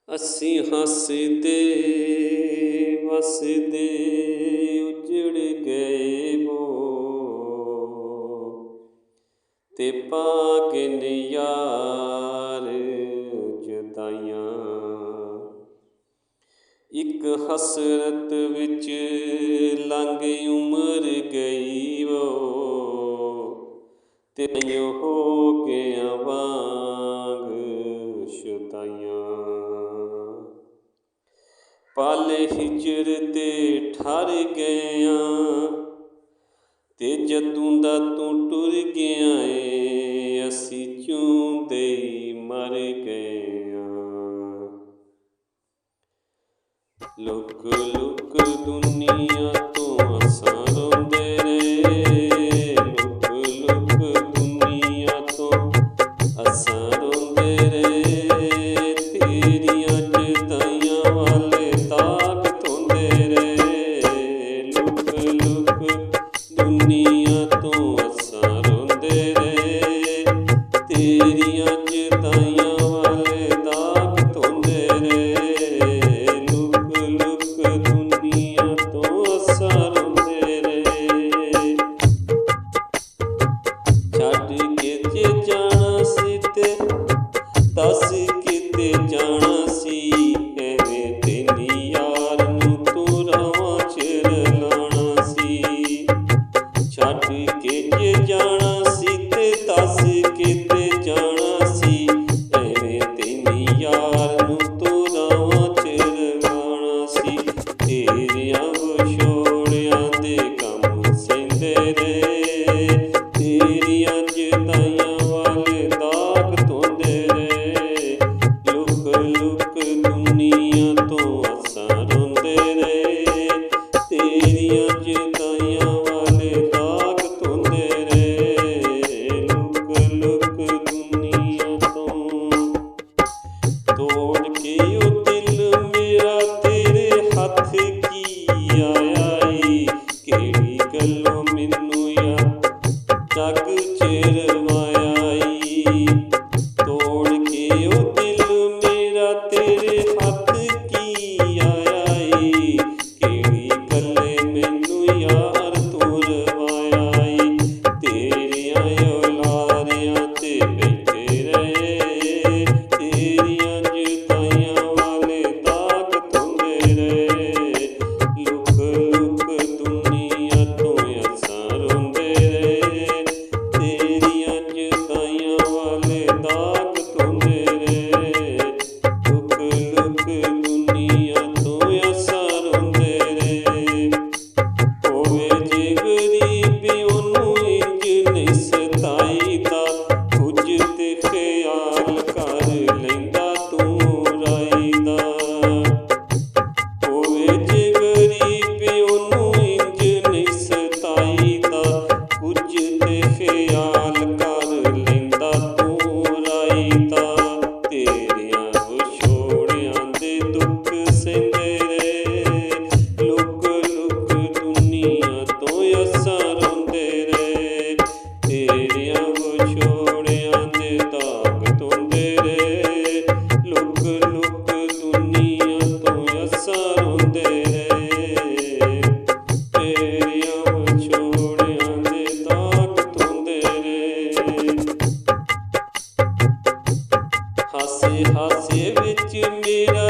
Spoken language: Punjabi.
ਅਸੀਂ ਹੱਸਦੇ ਵਸਦੇ ਉਜੜ ਗਏ ਵੋ ਤੇ ਪਾ ਕੇ ਯਾਰ ਜੁਦਾਈਆਂ। ਇੱਕ ਹਸਰਤ ਵਿੱਚ ਲੰਘ ਉਮਰ ਗਈ ਵੋ ਤੇ ਹੋ ਗਿਆ ਵਾਂਗ ਸ਼ੁਦਾਈਆਂ। ਪਲ ਹਿਜਰ ਤੇ ਠਰ ਗਇਆਂ ਤੇ ਜਦੋਂ ਦਾ ਤੂੰ ਟੁਰ ਗਿਆ ਏ ਅਸੀਂ ਜਿਉਂਦੇ ਹੀ ਮਰ ਗਏ ਆਂ। ਲੁਕ ਲੁਕ ਦੁਨੀਆ ਤੋਂ ਅਸਾਂ ਰੋਂਦੇ ਰਹੇ, ਲੁਕ ਲੁਕ ਦੁਨੀਆ ਤੋਂ ਅਸਾਂ ਰੋਂਦੇ ਰਹੇ, ਤੇਰੀਆਂ ਜੁਦਾਈਆਂ ਵਾਲੇ ਦਾਗ ਧੋਂਦੇ ਰਹੇ। ਲੁਕ ਲੁਕ ਦੁਨੀਆ ਤੋਂ ਅਸਾਂ ਰੋਂਦੇ ਰਹੇ, ਤੇਰੀਆਂ ਜੁਦਾਈਆਂ ਵਾਲੇ ਦਾਗ ਧੋਂਦੇ ਰਹੇ। ਲੁਕ ਲੁਕ ਦੁਨੀਆ ਤੋਂ ਅਸਾਂ ਰੋਂਦੇ ਰਹੇ। ਛੱਡ ਕੇ ਜੇ ਜਾਣਾ ਸੀ ਤੇ ਦੱਸ ਕਿਤੇ ਜਾਣਾ ਸੀ, ਐਵੇਂ ਤੇਰੀ ਯਾਰ ਨੂੰ ਤੂੰ ਰਾਵਾਂ ਚ ਰਲਾਉਣਾ ਸੀ। ਛੱਡ ਕੇ ਜੇ ਜਾਣਾ ਸੀ ਤੇ ਦੱਸ ਕਿਤੇ ਜਾਣਾ ਸੀ, ਐਵੇਂ ਤੇਰੀ ਯਾਰ ਨੂੰ ਤੂੰ ਰਾਵਾਂ ਚ ਰਲਾਉਣਾ ਸੀ। ਤੇਰਿਆਂ ਵਿਛੋੜਿਆਂ ਦੇ ਕੰਮ ਸਹਿੰਦੇ ਰਹੇ, ਤੇਰੀਆਂ ਜੁਦਾਈਆਂ ਵਾਲੇ ਦਾਗ ਧੋਂਦੇ ਰਹੇ। ਲੁਕ ਲੁਕ ਦੁਨੀਆ ਤੋਂ ਅਸਾਂ ਰੋਂਦੇ ਰਹੇ, ਤੇਰੀਆਂ ਜੁਦਾਈਆਂ ਵਾਲੇ ਦਾਗ ਧੋਂਦੇ ਰਹੇ। ਲੁਕ ਲੁਕ ਦੁਨੀਆ ਤੋਂ ਤੋੜ ਕੇ ਉਹ ਦਿਲ ਮੇਰਾ ਤੇਰੇ ਹੱਥ ਕੀ ਆਇਆ ਈ, ਕਿਹੜੀ ਗੱਲੋਂ ਮੈਨੂੰ ਯਾਰ ਜੱਗ ਚ ਰਵਾਇਆ ਈ। ਤੋੜ ਕੇ ਉਹ ਦਿਲ ਮੇਰਾ ਤੇਰੇ ਹੱਥ ਕੀ ਆਇਆ ਈ, ਕਿਹੜੀ ਗੱਲੇ ਮੈਨੂੰ ਯਾਰ ਤੂੰ ਰਵਾਇਆ ਈ। ਤੇਰਿਆਂ ਔਲਾਰਿਆਂ ਤੇ ਬੈਠੇ ਰਹੇ, ਤੇਰੀਆਂ ਜੁਦਾਈਆਂ ਵਾਲੇ ਦਾਗ ਧੋਂਦੇ ਰਹੇ। ਲੁਕ ਲੁਕ ਦੁਨੀਆ ਤੋਂ ਅਸਾਂ ਰੋਂਦੇ ਰਹੇ, ਤੇਰੀਆਂ ਜੁਦਾਈਆਂ ਵਾਲੇ ਦਾਗ ਧੋਂਦੇ ਰਹੇ। ਲੁਕ ਲੁਕ ਦੁਨੀਆ ਤੋਂ ਅਸਾਂ ਰੋਂਦੇ ਰਹੇ। ਹੋਵੇ ਜੇ ਗਰੀਬੀ ਉਹਨੂੰ ਇੰਝ ਨਹੀਂ ਸਤਾਈਦਾ, ਕੁਝ ਤੇ ਖਿਆਲ ਕਰ ਲੈਂਦਾ ਤੂੰ ਰਾਈ ਦਾ। ਹੋਵੇ ਜੇ ਗਰੀਬੀ ਉਹਨੂੰ ਇੰਝ ਨਹੀਂ ਸਤਾਈਦਾ, ਕੁਝ ਤੇ ਖਿਆਲ ਕਰ ਲੈਂਦਾ ਤੂੰ ਰਾਈ ਦਾ। ਤੇਰਿਆਂ ਵਿਛੋੜਿਆਂ ਦੇ ਦੁੱਖ ਸਹਿੰਦੇ ਰਹੇ, ਲੁਕ ਲੁਕ ਦੁਨੀਆ ਤੋਂ ਅਸਾਂ ਰੋਂਦੇ ਰਹੇ। ਤੇਰਿਆਂ ਵਿਛੋੜਿਆਂ ਦੇ ਦਾਗ ਧੋਂਦੇ ਰਹੇ, ਲੁਕ ਲੁਕ ਦੁਨੀਆ ਤੋਂ ਅਸਾਂ ਰੋਂਦੇ ਰਹੇ। ਤੇਰਿਆਂ ਵਿਛੋੜਿਆਂ ਦੇ ਦਾਗ ਧੋਂਦੇ ਰਹੇ। ਹਾਸੇ ਹਾਸੇ ਵਿੱਚ ਮੇਰਾ